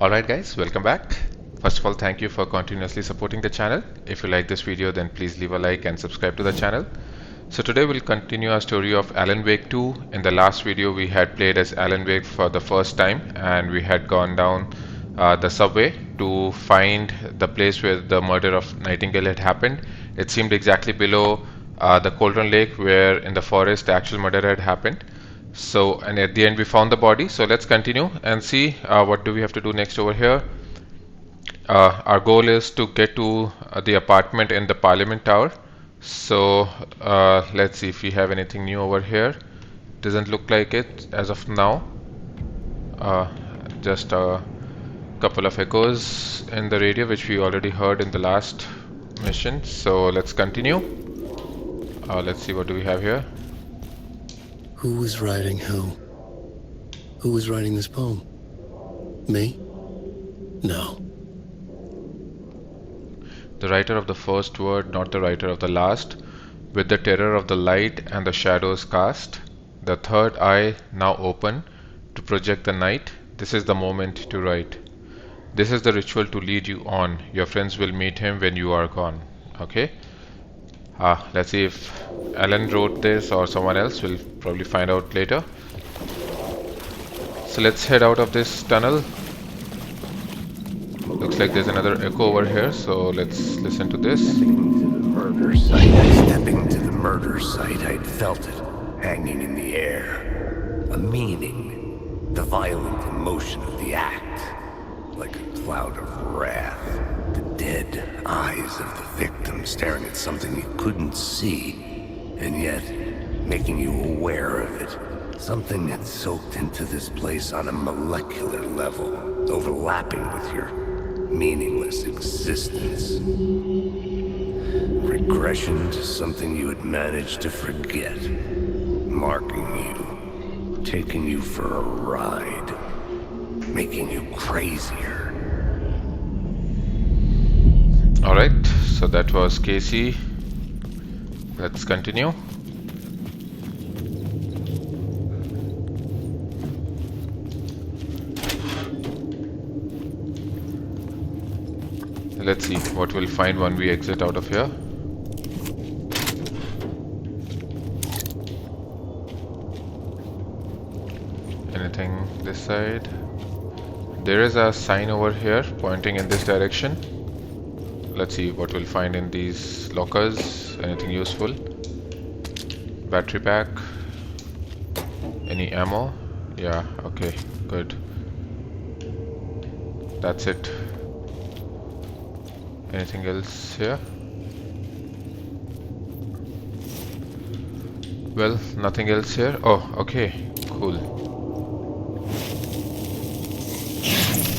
Alright guys, welcome back. First of all, thank you for continuously supporting the channel. If you like this video, then please leave a like and subscribe to the channel. So today we'll continue our story of Alan Wake 2. In the last video we had played as Alan Wake for the first time, and we had gone down the subway to find the place where the murder of Nightingale had happened. It seemed exactly below the Cauldron Lake, where in the forest the actual murder had happened. So, and at the end we found the body. So let's continue and see what do we have to do next over here. Our goal is to get to the apartment in the Parliament Tower. So let's see if we have anything new over here. Doesn't look like it as of now. Just a couple of echoes in the radio which we already heard in the last mission. So let's continue. Let's see what do we have here. Who was writing who? Who was writing this poem? Me? No. The writer of the first word, not the writer of the last. With the terror of the light and the shadows cast, the third eye now open to project the night. This is the moment to write. This is the ritual to lead you on. Your friends will meet him when you are gone. Okay. Let's see if Alan wrote this or someone else. We'll probably find out later. So let's head out of this tunnel. Looks like there's another echo over here, so let's listen to this. Stepping to the murder site, I'd felt it hanging in the air. A meaning, the violent emotion of the act, like a cloud of wrath. The dead eyes of the victim staring at something you couldn't see, and yet making you aware of it. Something that soaked into this place on a molecular level, overlapping with your meaningless existence. Regression to something you had managed to forget, marking you, taking you for a ride, making you crazier. Alright, so that was Casey. Let's continue. Let's see what we'll find when we exit out of here. Anything this side? There is a sign over here pointing in this direction. Let's see what we'll find in these lockers. Anything useful? Battery pack. Any ammo? Yeah, okay, good. That's it. Anything else here? Well, nothing else here. Oh, okay, cool.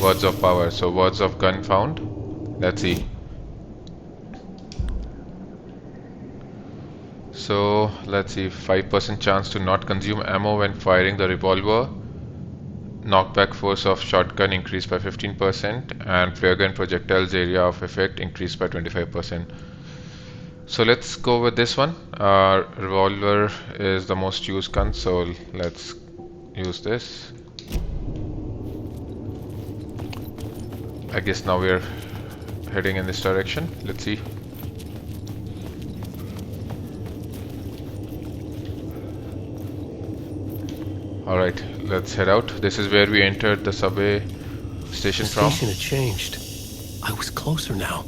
Words of power. So words of gun found. Let's see. So let's see, 5% chance to not consume ammo when firing the revolver. Knockback force of shotgun increased by 15%, and flare gun projectiles area of effect increased by 25%. So let's go with this one. Revolver is the most used gun, so let's use this. I guess now we're heading in this direction. Let's see. Alright, let's head out. This is where we entered the subway station from. The station had changed. I was closer now.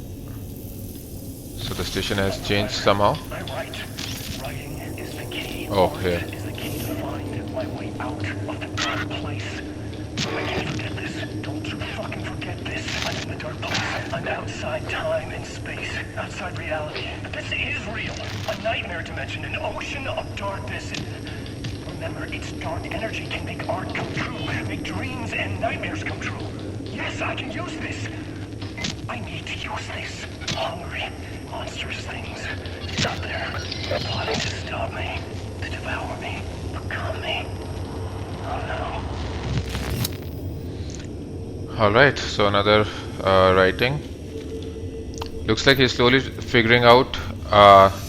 So the station has changed somehow. Writing is the key. Oh, here. Is the key to find my way out of the dark place. I can't forget this. Don't you fucking forget this. I'm in the dark place. I'm outside time and space. Outside reality. But this is real. A nightmare dimension. An ocean of darkness. Remember, its dark energy can make art come true. Make dreams and nightmares come true. Yes, I can use this. I need to use this. Hungry, monstrous things. It's out there. Plotting to stop me. To devour me. Become me. Oh no. Alright, so another writing. Looks like he's slowly figuring out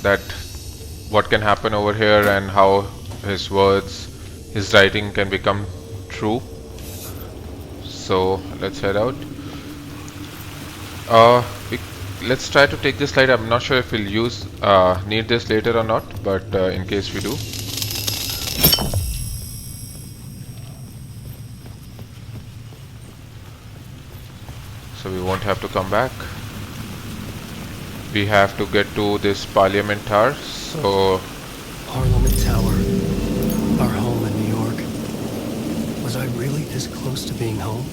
that what can happen over here and how his words, his writing can become true. So let's head out. Uh, we, let's try to take this light. I'm not sure if we'll need this later or not, but in case we do. So we won't have to come back. We have to get to this Parliament Tower. So Parliament Tower. Our home in New York. Was I really this close to being home?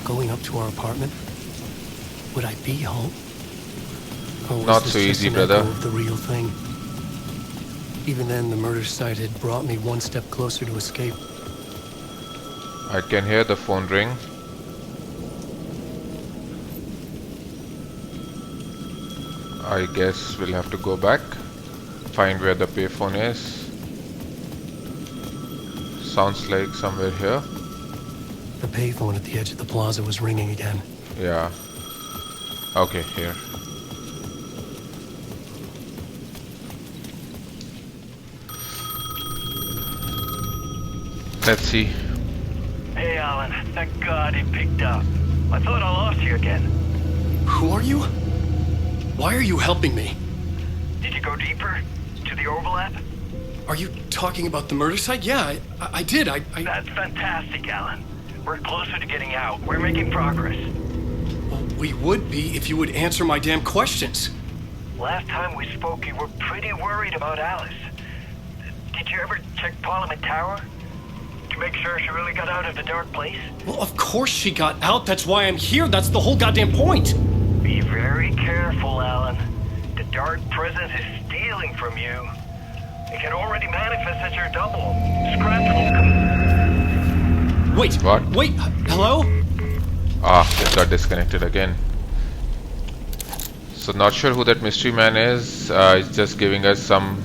Going up to our apartment? Would I be home? Or was not this so just easy, an brother. echo of the real thing? Even then, the murder site had brought me one step closer to escape. I can hear the phone ring. I guess we'll have to go back, find where the payphone is. Sounds like somewhere here. The payphone at the edge of the plaza was ringing again. Yeah. Okay, here. Let's see. Hey, Alan. Thank God he picked up. I thought I lost you again. Who are you? Why are you helping me? Did you go deeper? To the overlap? Are you talking about the murder site? Yeah, I did. That's fantastic, Alan. We're closer to getting out. We're making progress. Well, we would be if you would answer my damn questions. Last time we spoke, you were pretty worried about Alice. Did you ever check Parliament Tower? To make sure she really got out of the dark place? Well, of course she got out. That's why I'm here. That's the whole goddamn point. Be very careful, Alan. The dark presence is stealing from you. It can already manifest as your double. Scratch will Wait. What? Wait. Hello? Ah, it got disconnected again. So not sure who that mystery man is. He's just giving us some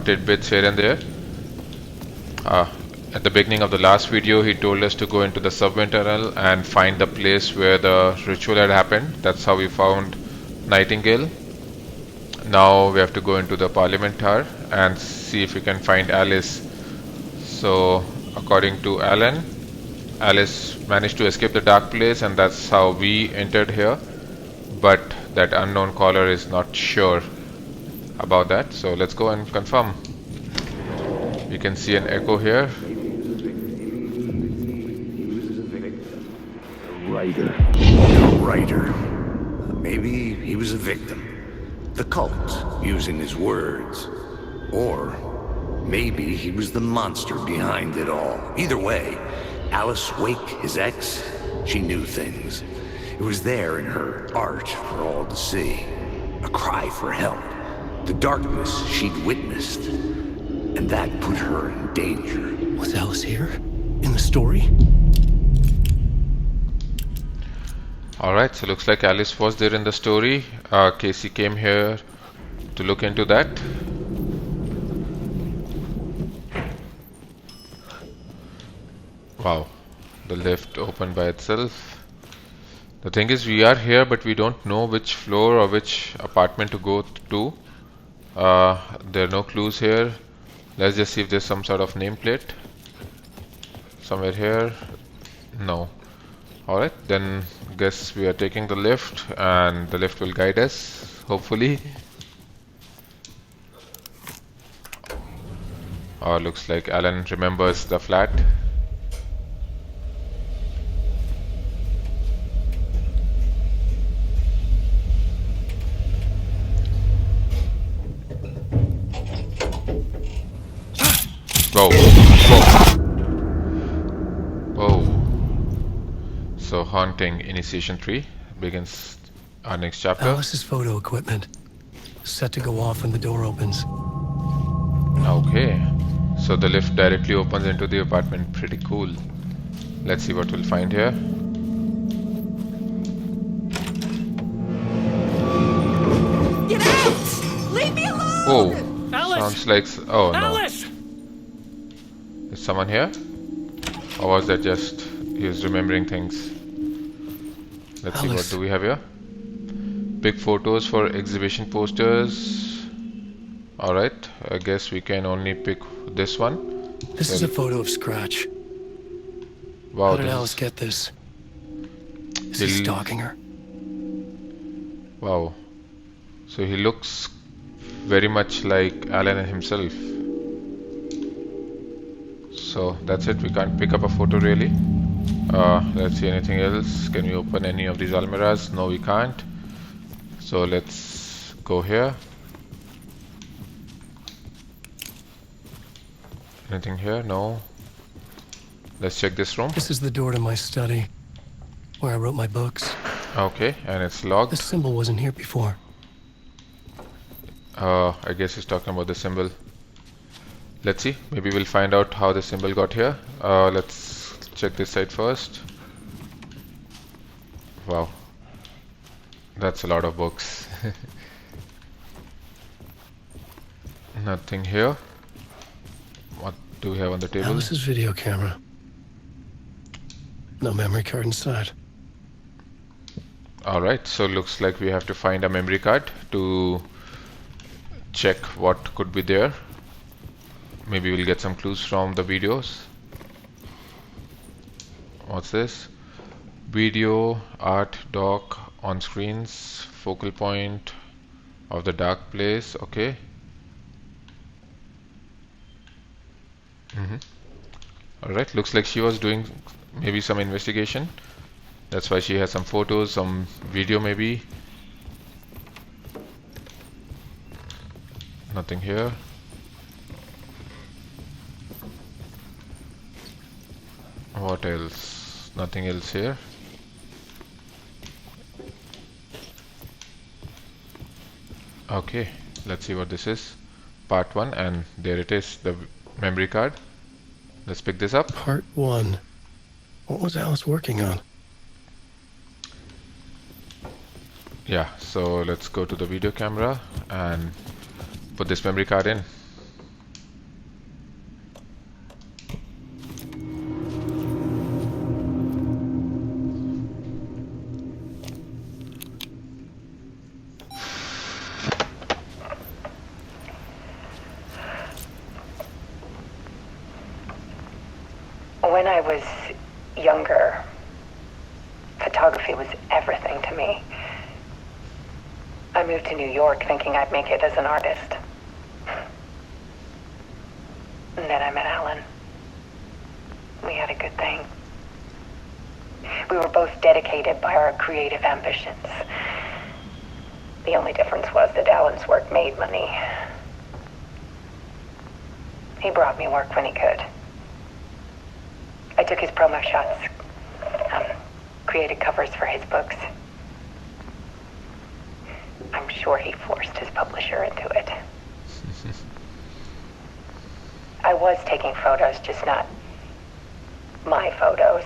tidbits here and there. At the beginning of the last video, he told us to go into the subway tunnel and find the place where the ritual had happened. That's how we found Nightingale. Now we have to go into the Parliament Tower and see if we can find Alice. So according to Alan, Alice managed to escape the dark place, and that's how we entered here. But that unknown caller is not sure about that. So let's go and confirm. You can see an echo here. A writer. Maybe he was a victim. The cult, using his words. Or maybe he was the monster behind it all. Either way, Alice Wake, his ex, she knew things. It was there in her art for all to see. A cry for help. The darkness she'd witnessed. And that put her in danger. Was Alice here? In the story? Alright, so looks like Alice was there in the story. Casey came here to look into that. Wow, the lift opened by itself. The thing is, we are here, but we don't know which floor or which apartment to go to. There are no clues here. Let's just see if there's some sort of nameplate somewhere here. No. Alright, then guess we are taking the lift, and the lift will guide us, hopefully. Oh, looks like Alan remembers the flat. Whoa. Whoa. So haunting initiation tree begins our next chapter. Alice's photo equipment. Set to go off when the door opens. Okay. So the lift directly opens into the apartment. Pretty cool. Let's see what we'll find here. Get out! Leave me alone! Oh, Alice! sounds like... Oh no. Alice! Is someone here? Or was that just... he was remembering things? Let's see, what Alice. do we have here? Pick photos for exhibition posters. Alright, I guess we can only pick this one. This is a photo of Scratch. Wow, How did this Alice is, get this? Is he He'll- stalking her? Wow. So he looks very much like Alan himself. So that's it. We can't pick up a photo really. Let's see anything else. Can we open any of these almirahs? No, we can't. So let's go here. Anything here? No. Let's check this room. This is the door to my study, where I wrote my books. Okay, and it's This locked. symbol wasn't here before. I guess he's talking about the symbol. Let's see. Maybe we'll find out how the symbol got here. Let's check this side first. Wow. That's a lot of books. Nothing here. What do we have on the table? Alice's video camera. No memory card inside. Alright, so looks like we have to find a memory card to check what could be there. Maybe we'll get some clues from the videos. What's this? Video, art, dock, on screens, focal point of the dark place. Okay. Alright, looks like she was doing maybe some investigation. That's why she has some photos, some video maybe. Nothing here. What else? Nothing else here. Okay, let's see what this is. Part 1, and there it is, the memory card. Let's pick this up. Part 1. What was Alice working on? Yeah, so let's go to the video camera and put this memory card in. When I was younger, photography was everything to me. I moved to New York thinking I'd make it as an artist. And then I met Alan. We had a good thing. We were both dedicated by our creative ambitions. The only difference was that Alan's work made money. He brought me work when he could. I took his promo shots, created covers for his books. I'm sure he forced his publisher into it. I was taking photos, just not my photos.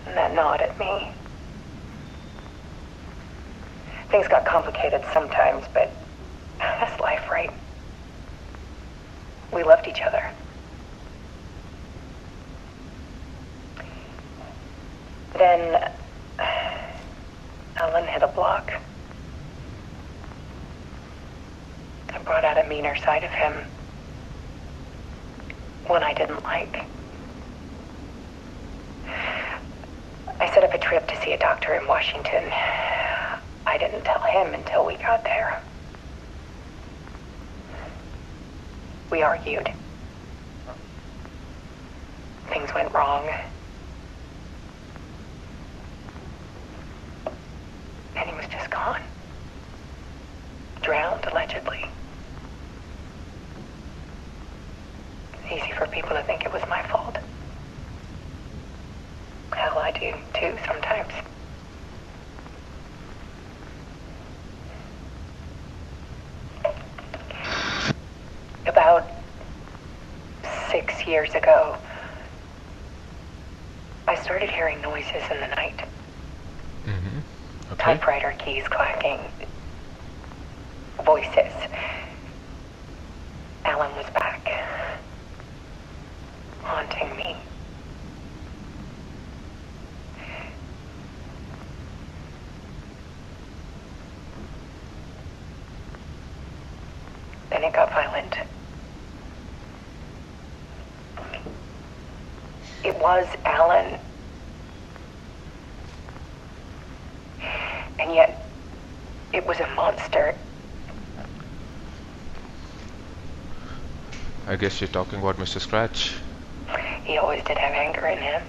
And that gnawed at me. Things got complicated sometimes, but that's life, right? We loved each other. Then Alan hit a block. I brought out a meaner side of him. One I didn't like. I set up a trip to see a doctor in Washington. I didn't tell him until we got there. We argued. Things went wrong. And he was just gone. Drowned, allegedly. It's easy for people to think it was my fault. Hell, I do too sometimes. About 6 years ago, I started hearing noises in the night. Okay. Typewriter keys clacking. Voices. Alan was back. Haunting me. Then it got violent. It was Alan was a monster. I guess you're talking about Mr. Scratch. He always did have anger in him.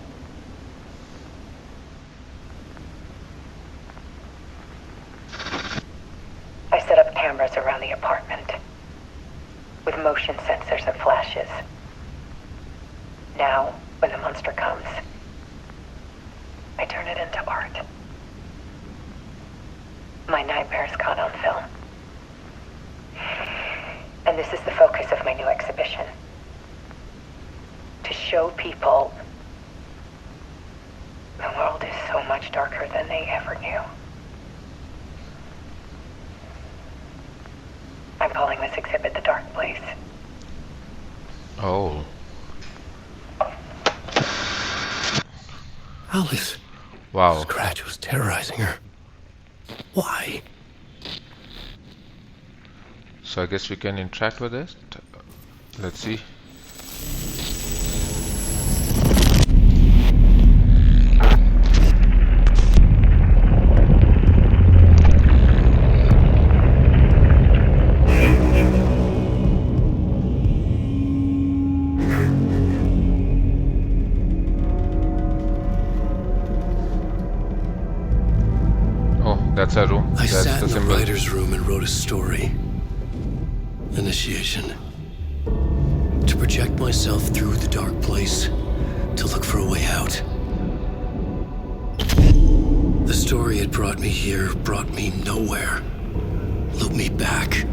I set up cameras around the apartment with motion sensors and flashes. Now, when the monster comes, I turn it into art. My nightmares caught on film. And this is the focus of my new exhibition. To show people the world is so much darker than they ever knew. I'm calling this exhibit The Dark Place. Oh. Alice. Wow. Scratch was terrorizing her. Why? So I guess we can interact with it. Let's see. That's our room. I That's sat the in the symbol. writer's room and wrote a story. Initiation. To project myself through the dark place, to look for a way out. The story had brought me here, brought me nowhere. Looped me back.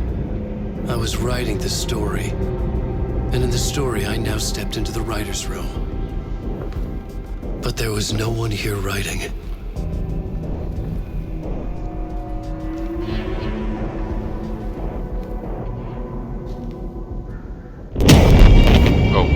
I was writing the story. And in the story, I now stepped into the writer's room. But there was no one here writing. Oh.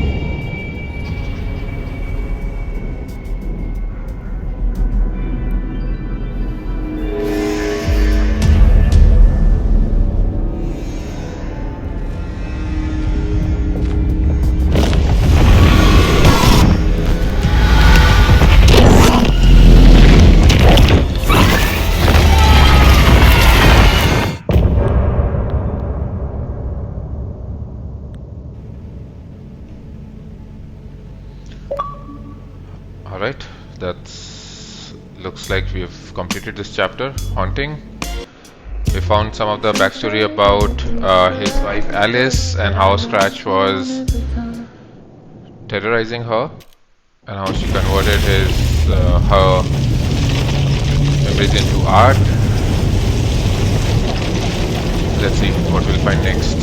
Alright, that's looks like we've completed this chapter, Haunting. We found some of the backstory about his wife Alice and how Scratch was terrorizing her and how she converted her memories into art. Let's see what we'll find next.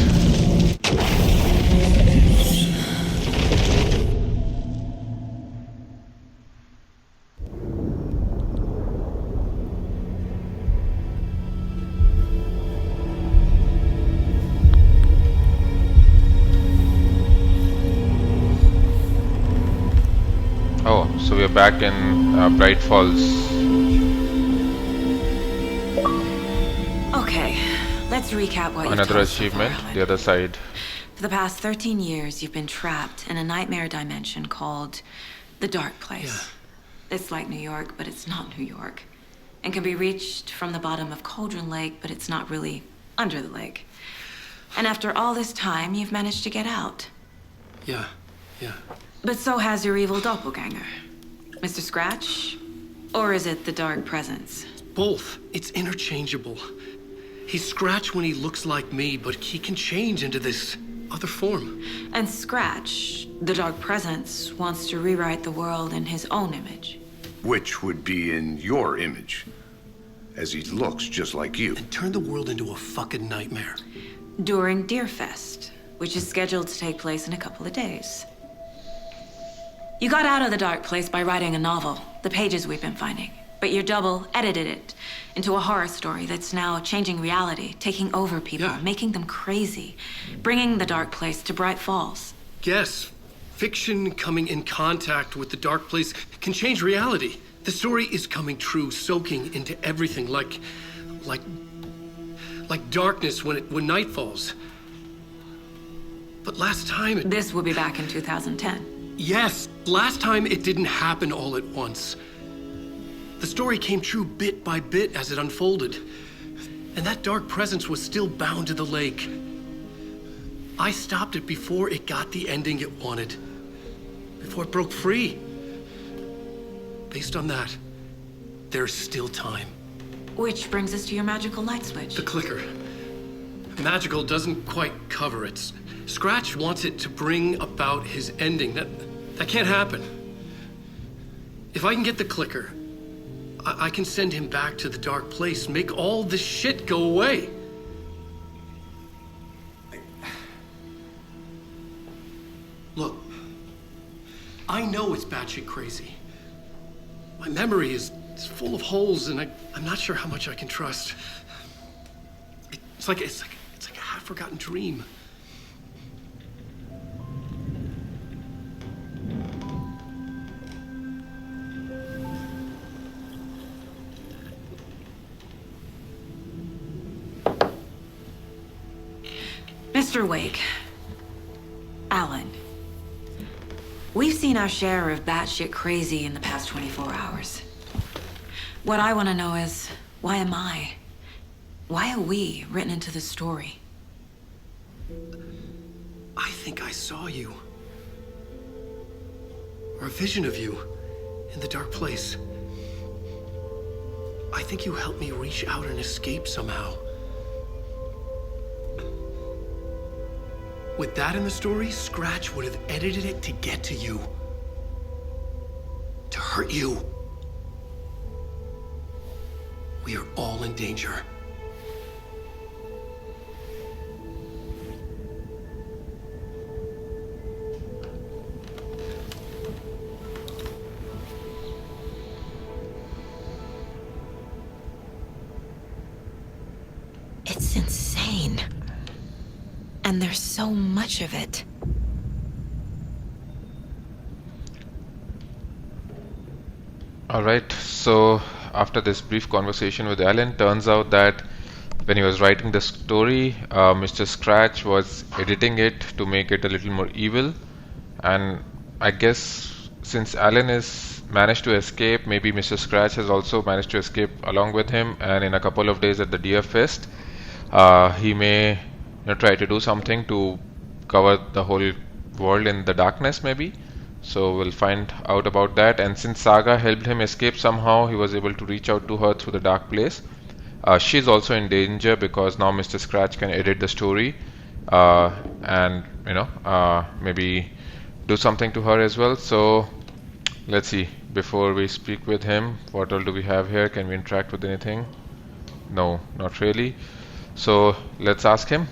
Oh, so we're back in Bright Falls. Okay, let's recap what you've Another told us so far, achievement, Alan. the other side. For the past 13 years, you've been trapped in a nightmare dimension called the Dark Place. It's like New York, but it's not New York. And can be reached from the bottom of Cauldron Lake, but it's not really under the lake. And after all this time, you've managed to get out. Yeah. But so has your evil doppelganger. Mr. Scratch? Or is it the Dark Presence? Both. It's interchangeable. He's Scratch when he looks like me, but he can change into this other form. And Scratch, the Dark Presence, wants to rewrite the world in his own image. Which would be in your image, as he looks just like you. And turn the world into a fucking nightmare. During Deerfest, which is scheduled to take place in a couple of days. You got out of the Dark Place by writing a novel, the pages we've been finding. But your double edited it into a horror story that's now changing reality, taking over people, Yeah. making them crazy, bringing the Dark Place to Bright Falls. Yes, fiction coming in contact with the dark place can change reality. The story is coming true, soaking into everything like darkness when night falls. But last time This will be back in 2010. Yes, last time it didn't happen all at once. The story came true bit by bit as it unfolded. And that dark presence was still bound to the lake. I stopped it before it got the ending it wanted. Before it broke free. Based on that, there's still time. Which brings us to your magical light switch. The clicker. Magical doesn't quite cover it. Scratch wants it to bring about his ending. That can't happen. If I can get the clicker, I can send him back to the dark place, make all this shit go away. Look, I know it's batshit crazy. My memory is full of holes, and I'm not sure how much I can trust. It's like a half-forgotten dream. Mr. Wake, Alan, we've seen our share of batshit crazy in the past 24 hours. What I want to know is, why am I? Why are we written into the story? I think I saw you. Or a vision of you in the dark place. I think you helped me reach out and escape somehow. With that in the story, Scratch would have edited it to get to you. To hurt you. We are all in danger. It's insane. And there's so much of it. Alright, so after this brief conversation with Alan, turns out that when he was writing the story, Mr. Scratch was editing it to make it a little more evil. And I guess since Alan is managed to escape, maybe Mr. Scratch has also managed to escape along with him, and in a couple of days at the Deer Fest, he may try to do something to cover the whole world in the darkness, maybe. So we'll find out about that. And since Saga helped him escape somehow, he was able to reach out to her through the dark place. She's also in danger because now Mr. Scratch can edit the story and maybe do something to her as well. So let's see, before we speak with him, what all do we have here? Can we interact with anything? No, not really. So let's ask him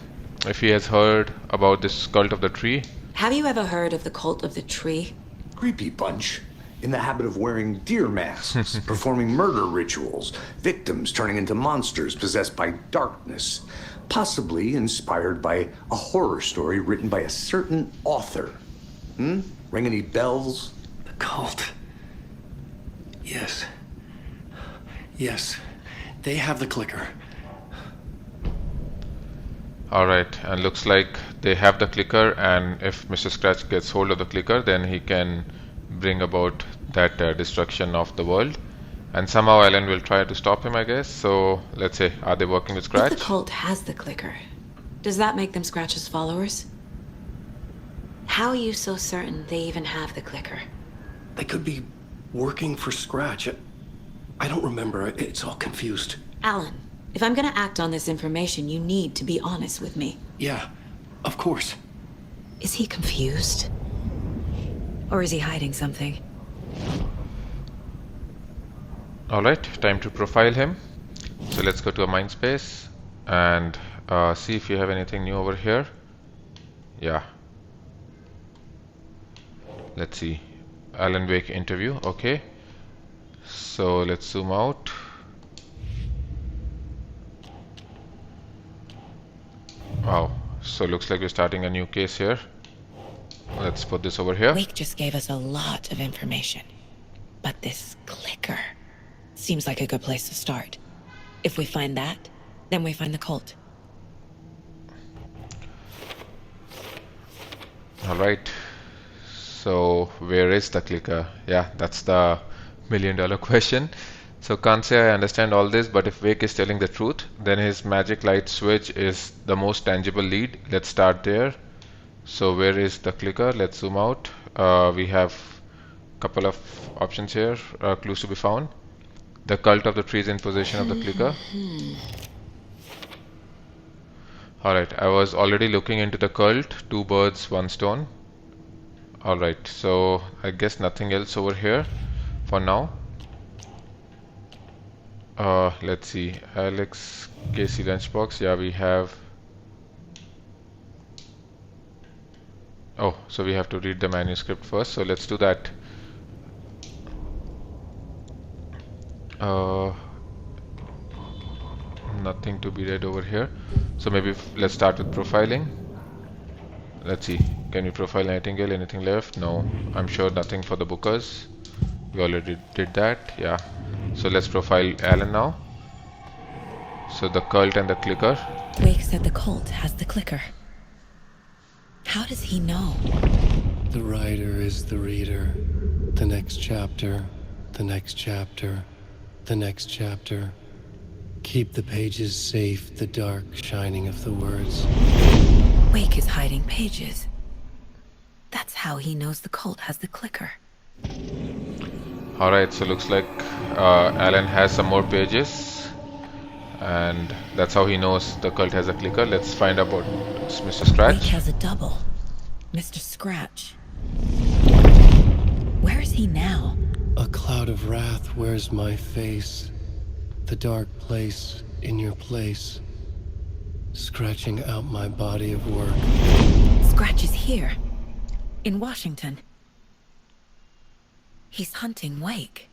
if he has heard about this cult of the tree. Have you ever heard of the cult of the tree? Creepy bunch. In the habit of wearing deer masks, performing murder rituals, victims turning into monsters possessed by darkness, possibly inspired by a horror story written by a certain author. Ring any bells? The cult. Yes. Yes. They have the clicker. Alright, and looks like they have the clicker, and if Mr. Scratch gets hold of the clicker, then he can bring about that destruction of the world. And somehow Alan will try to stop him, I guess. So let's say, are they working with Scratch? If the cult has the clicker, does that make them Scratch's followers? How are you so certain they even have the clicker? They could be working for Scratch. I don't remember. It's all confused. Alan, if I'm gonna act on this information, you need to be honest with me. Yeah, of course. Is he confused? Or is he hiding something? Alright, time to profile him. So let's go to a mind space and see if you have anything new over here. Yeah. Let's see. Alan Wake interview. Okay. So let's zoom out. Wow. So looks like we're starting a new case here. Let's put this over here. Wake just gave us a lot of information. But this clicker seems like a good place to start. If we find that, then we find the cult. Alright. So where is the clicker? Yeah, that's the $1 million question. So can't say I understand all this, but if Wake is telling the truth, then his magic light switch is the most tangible lead. Let's start there. So where is the clicker? Let's zoom out. We have a couple of options here, clues to be found. The cult of the tree is in possession of the clicker. Alright, I was already looking into the cult. 2 birds, 1 stone. Alright, so I guess nothing else over here for now. Let's see, Alex, Casey lunchbox. Yeah, we have. Oh, so we have to read the manuscript first. So let's do that. Nothing to be read over here. So maybe let's start with profiling. Let's see. Can we profile Nightingale? Anything left? No. I'm sure nothing for the bookers. We already did that. Yeah. So let's profile Alan now. So the cult and the clicker. Wake said the cult has the clicker. How does he know? The writer is the reader. The next chapter, the next chapter, the next chapter. Keep the pages safe, the dark shining of the words. Wake is hiding pages. That's how he knows the cult has the clicker. Alright, so looks like Alan has some more pages, and that's how he knows the cult has a clicker. Let's find out about Mr. Scratch. Wake has a double. Mr. Scratch. Where is he now? A cloud of wrath wears my face. The dark place in your place. Scratching out my body of work. Scratch is here. In Washington. He's hunting Wake.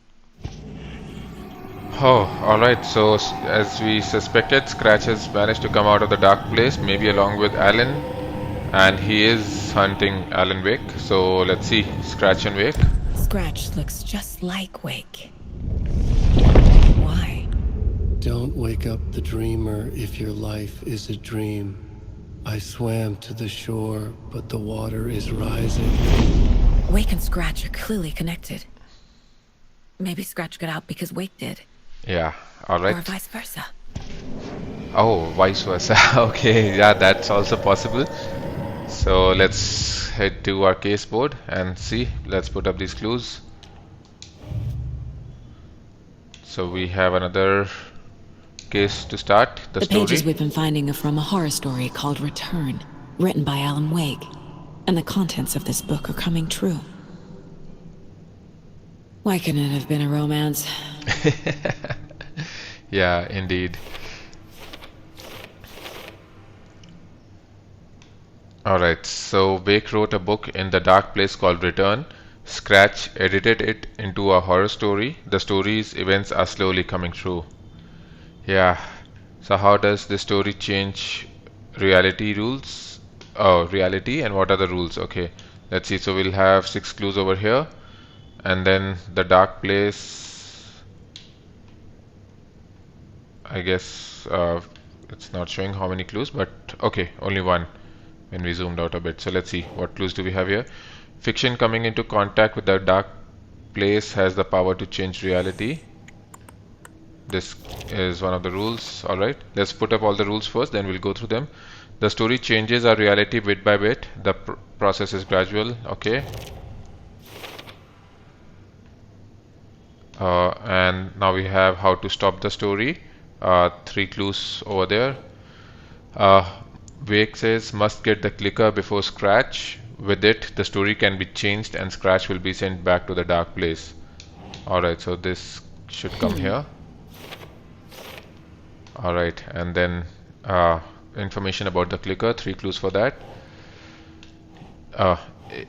Oh, alright, so as we suspected, Scratch has managed to come out of the dark place, maybe along with Alan, and he is hunting Alan Wake. So let's see, Scratch and Wake. Scratch looks just like Wake. Why? Don't wake up the dreamer if your life is a dream. I swam to the shore, but the water is rising. Wake and Scratch are clearly connected. Maybe Scratch got out because Wake did. Yeah, Or alright. vice versa. Oh, vice versa. Okay, yeah, that's also possible. So let's head to our case board and see. Let's put up these clues. So we have another case to start. The story. pages we've been finding are from a horror story called Return, written by Alan Wake. And the contents of this book are coming true. Why couldn't it have been a romance? Yeah, indeed. Alright, so Wake wrote a book in the dark place called Return. Scratch edited it into a horror story. The story's events are slowly coming true. Yeah, so how does the story change reality rules? Oh, reality, and what are the rules? Okay, let's see. So we'll have 6 clues over here, and then the dark place. I guess it's not showing how many clues, but okay, only 1 when we zoomed out a bit. So let's see, what clues do we have here? Fiction coming into contact with the dark place has the power to change reality. This is one of the rules. Alright, let's put up all the rules first, then we'll go through them. The story changes our reality bit by bit. The process is gradual. Okay. And now we have how to stop the story. 3 clues over there. Wake says must get the clicker before Scratch. With it, the story can be changed and Scratch will be sent back to the dark place. Alright, so this should come here. Alright, and then information about the clicker, 3 clues for that.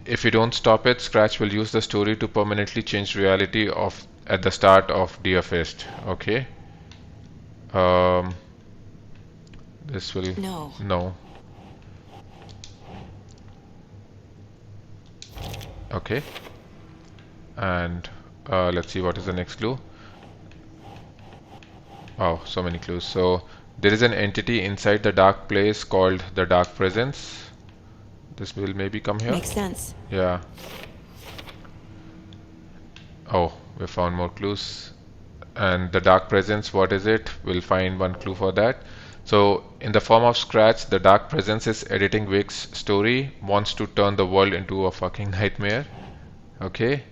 If you don't stop it, Scratch will use the story to permanently change reality of at the start of Dear Fist. Okay. This will no. Okay. And let's see what is the next clue. Oh, so many clues. So there is an entity inside the dark place called the Dark Presence. This will maybe come here. Makes sense. Yeah. Oh, we found more clues. And the dark presence, what is it? We'll find one clue for that. So in the form of Scratch, the dark presence is editing Wake's story, wants to turn the world into a fucking nightmare. Okay.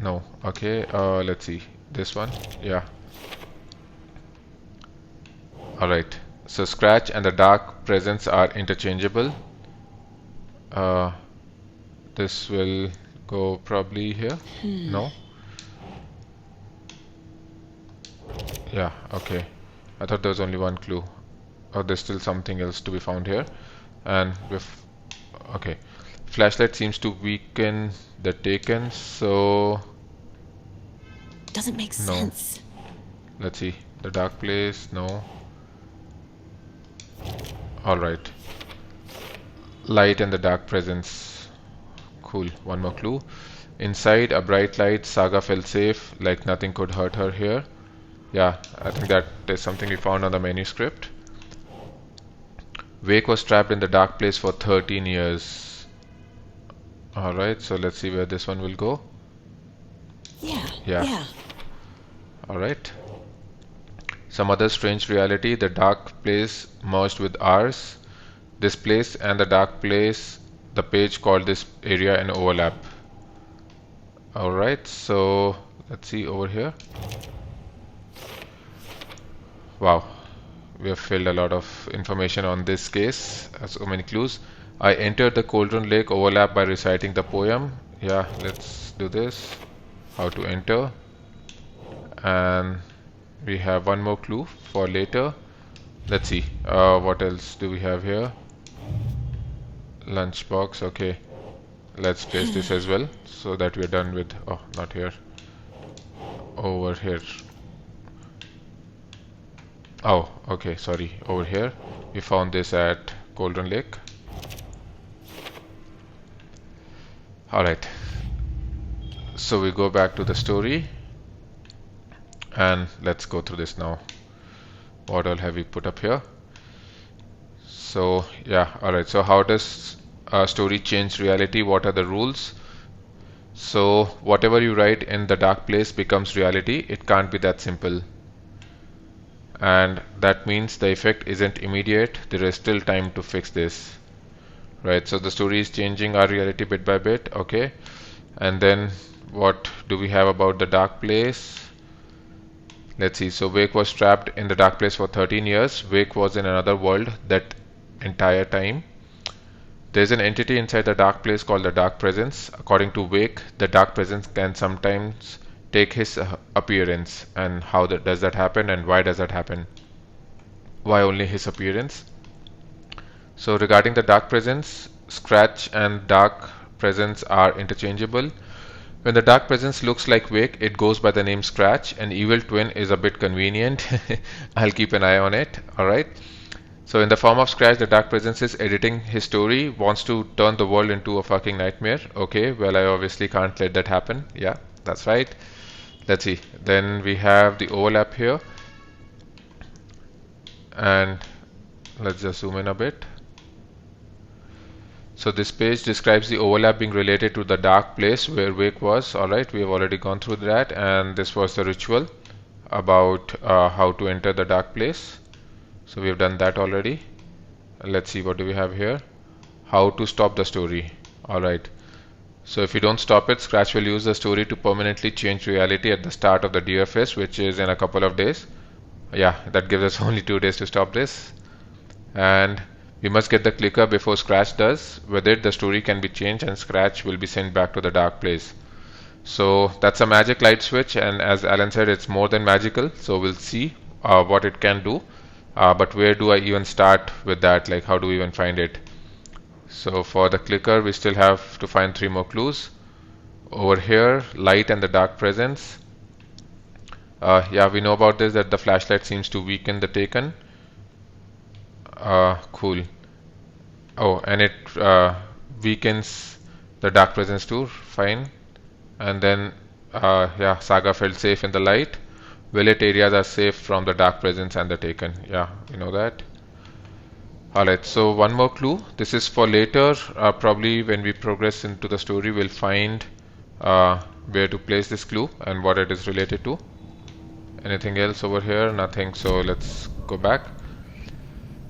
No. Okay. Let's see. This one. Yeah. Alright. So Scratch and the dark presence are interchangeable. This will go probably here. No. Yeah, okay. I thought there was only one clue. Oh, there's still something else to be found here. And with okay. Flashlight seems to weaken the taken, so Doesn't make sense. let's see. The dark place, no. Alright. Light and the dark presence. Cool. One more clue. Inside a bright light, Saga felt safe, like nothing could hurt her here. Yeah, I think that is something we found on the manuscript. Wake was trapped in the dark place for 13 years. Alright, so let's see where this one will go. Yeah. Alright. Some other strange reality, the dark place merged with ours. This place and the dark place, the page called this area an overlap. Alright, so let's see over here. Wow, we have filled a lot of information on this case. So many clues. I entered the Cauldron Lake overlap by reciting the poem. Yeah, let's do this. How to enter. And we have one more clue for later. Let's see. What else do we have here? Lunchbox. Okay. Let's place this as well so that we're done with. Oh, not here. Over here. Oh, okay, sorry. Over here. We found this at Cauldron Lake. Alright. So we go back to the story. And let's go through this now. What all have we put up here? So, yeah, alright. So how does a story change reality? What are the rules? So, whatever you write in the dark place becomes reality. It can't be that simple. And that means the effect isn't immediate. There is still time to fix this. Right, so the story is changing our reality bit by bit. Okay. And then what do we have about the dark place? Let's see. So Wake was trapped in the dark place for 13 years. Wake was in another world that entire time. There's an entity inside the dark place called the dark presence. According to Wake, the dark presence can sometimes take his appearance. And how does that happen, and why does that happen? Why only his appearance? So regarding the dark presence, Scratch and dark presence are interchangeable. When the dark presence looks like Wake, it goes by the name Scratch. An evil twin is a bit convenient. I'll keep an eye on it. Alright. So in the form of Scratch, the dark presence is editing his story, wants to turn the world into a fucking nightmare. Okay, well, I obviously can't let that happen. Yeah, that's right. Let's see. Then we have the overlap here. And let's just zoom in a bit. So this page describes the overlap being related to the dark place where Wake was. Alright, we have already gone through that, and this was the ritual about how to enter the dark place. So we have done that already. Let's see, what do we have here? How to stop the story. Alright. So if you don't stop it, Scratch will use the story to permanently change reality at the start of the Deer Fest, which is in a couple of days. Yeah, that gives us only 2 days to stop this. And we must get the clicker before Scratch does. With it, the story can be changed and Scratch will be sent back to the dark place. So that's a magic light switch, and as Alan said, it's more than magical. So we'll see what it can do. But where do I even start with that? Like, how do we even find it? So for the clicker, we still have to find 3 more clues. Over here, light and the dark presence. Yeah, we know about this, that the flashlight seems to weaken the taken. Cool. Oh, and it weakens the dark presence too. Fine. And then, yeah, Saga felt safe in the light. Violet areas are safe from the dark presence and the taken. Yeah, we know that. Alright, so one more clue. This is for later. Probably when we progress into the story, we'll find where to place this clue and what it is related to. Anything else over here? Nothing. So let's go back.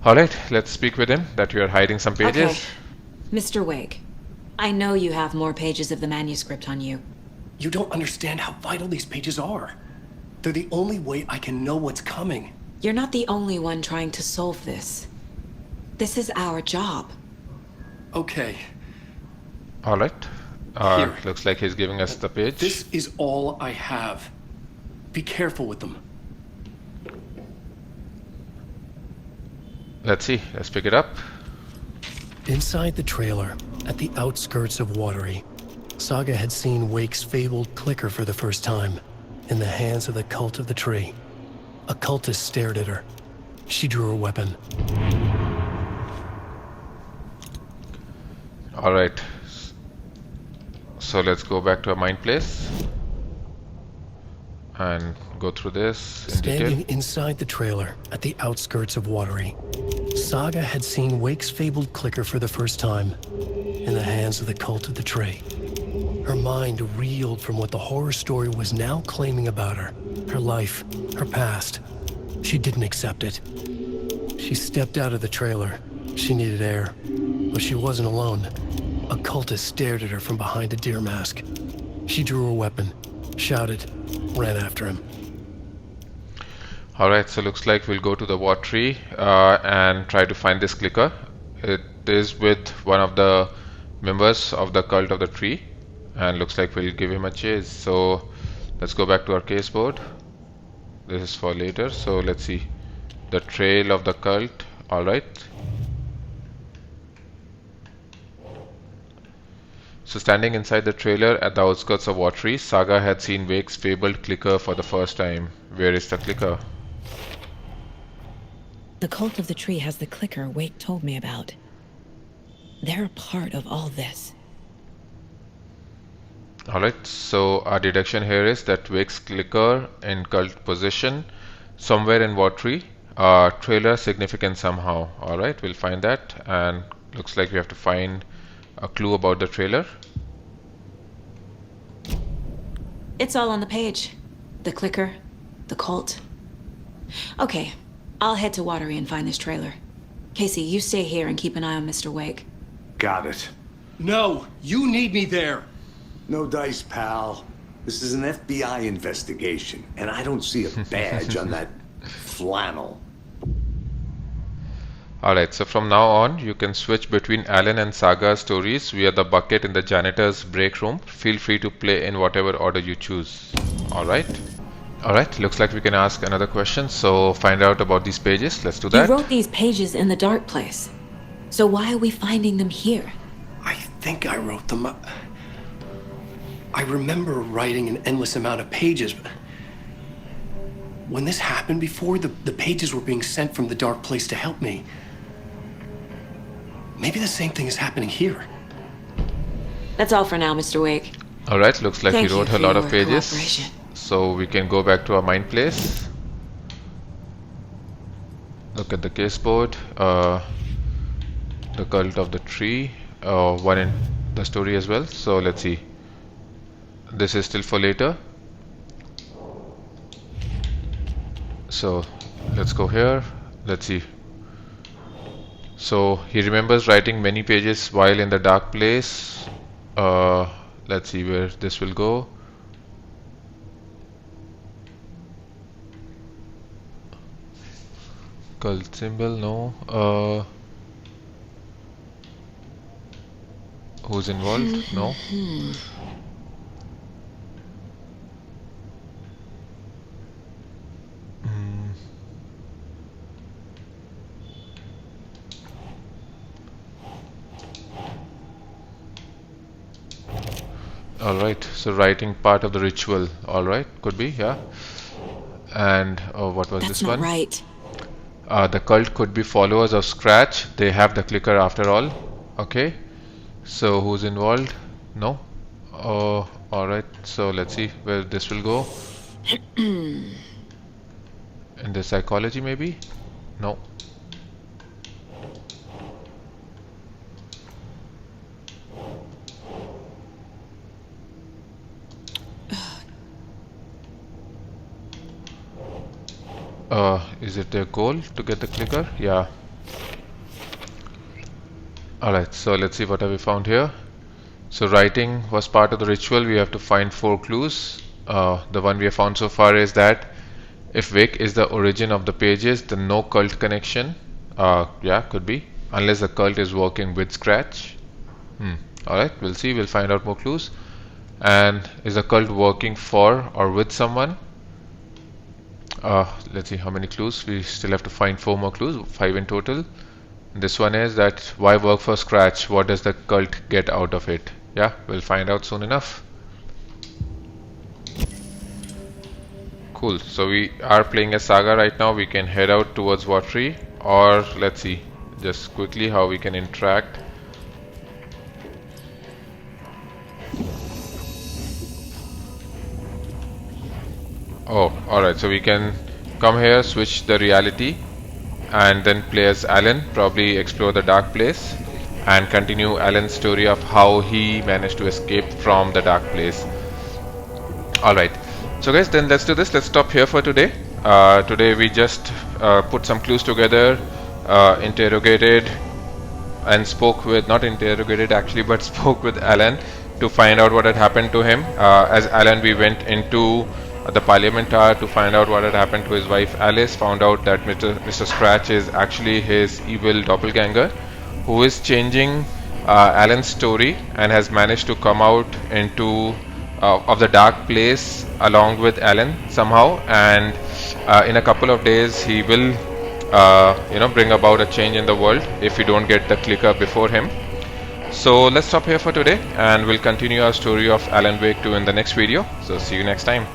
Alright, let's speak with him that you are hiding some pages. Okay. Mr. Wake, I know you have more pages of the manuscript on you. You don't understand how vital these pages are. They're the only way I can know what's coming. You're not the only one trying to solve this. This is our job. Okay. Alright. Here. Looks like he's giving us the page. This is all I have. Be careful with them. Let's see. Let's pick it up. Inside the trailer, at the outskirts of Watery, Saga had seen Wake's fabled clicker for the first time, in the hands of the cult of the tree. A cultist stared at her. She drew her weapon. Alright. So let's go back to our mind place and go through this in Standing detail. inside the trailer, at the outskirts of Watery, Saga had seen Wake's fabled clicker for the first time, in the hands of the cult of the tree. Her mind reeled from what the horror story was now claiming about her. Her life, her past. She didn't accept it. She stepped out of the trailer. She needed air. But she wasn't alone. A cultist stared at her from behind a deer mask. She drew her weapon, shouted, ran after him. Alright, so looks like we'll go to the water tree and try to find this clicker. It is with one of the members of the cult of the tree, and looks like we'll give him a chase. So let's go back to our case board. This is for later. So let's see the trail of the cult. Alright. So standing inside the trailer at the outskirts of Watery, Saga had seen Wake's fabled clicker for the first time. Where is the clicker? The cult of the tree has the clicker Wake told me about. They're a part of all this. Alright, so our deduction here is that Wake's clicker in cult position somewhere in Watery. Trailer significant somehow. Alright, we'll find that, and looks like we have to find a clue about the trailer. It's all on the page. The clicker, the cult. Okay, I'll head to Watery and find this trailer. Casey, you stay here and keep an eye on Mr. Wake. Got it. No, you need me there. No dice, pal. This is an FBI investigation, and I don't see a badge on that flannel. Alright, so from now on, you can switch between Alan and Saga's stories via the bucket in the janitor's break room. Feel free to play in whatever order you choose. Alright. Alright, looks like we can ask another question. So find out about these pages. Let's do that. You wrote these pages in the dark place. So why are we finding them here? I think I wrote them. I remember writing an endless amount of pages. But when this happened before, the pages were being sent from the dark place to help me. Maybe the same thing is happening here. That's all for now, Mr. Wake. Alright, looks like Thank we wrote you a for lot of your pages. cooperation. So we can go back to our mind place. Look at the case board. The cult of the tree. One in the story as well. So let's see. This is still for later. So let's go here. Let's see. So he remembers writing many pages while in the dark place. Let's see where this will go. Cult symbol, no. Who's involved? No. Alright, so writing part of the ritual. Alright, could be, yeah. And what was That's this not one? right. The cult could be followers of Scratch. They have the clicker after all. Okay. So who's involved? No. Alright, so let's see where this will go. In the psychology maybe? No. Is it their goal to get the clicker? Yeah. Alright, so let's see what have we found here. So writing was part of the ritual. We have to find 4 clues. The one we have found so far is that if Vic is the origin of the pages, then no cult connection. Yeah, could be. Unless the cult is working with Scratch. Alright, we'll see. We'll find out more clues. And is the cult working for or with someone? Let's see how many clues. We still have to find 4 more clues, 5 in total. This one is that why work for Scratch? What does the cult get out of it? Yeah, we'll find out soon enough. Cool, so we are playing a Saga right now. We can head out towards Watery, or let's see just quickly how we can interact. Oh, alright, so we can come here, switch the reality, and then play as Alan, probably explore the dark place and continue Alan's story of how he managed to escape from the dark place. Alright, so guys, then let's do this. Let's stop here for today. Today we just put some clues together, interrogated and spoke with, not interrogated actually, but spoke with Alan to find out what had happened to him. As Alan, we went into the Parliament Tower to find out what had happened to his wife Alice, found out that Mr. Scratch is actually his evil doppelganger who is changing Alan's story and has managed to come out into of the dark place along with Alan somehow, and in a couple of days he will bring about a change in the world if we don't get the clicker before him. So let's stop here for today and we'll continue our story of Alan Wake 2 in the next video. So see you next time.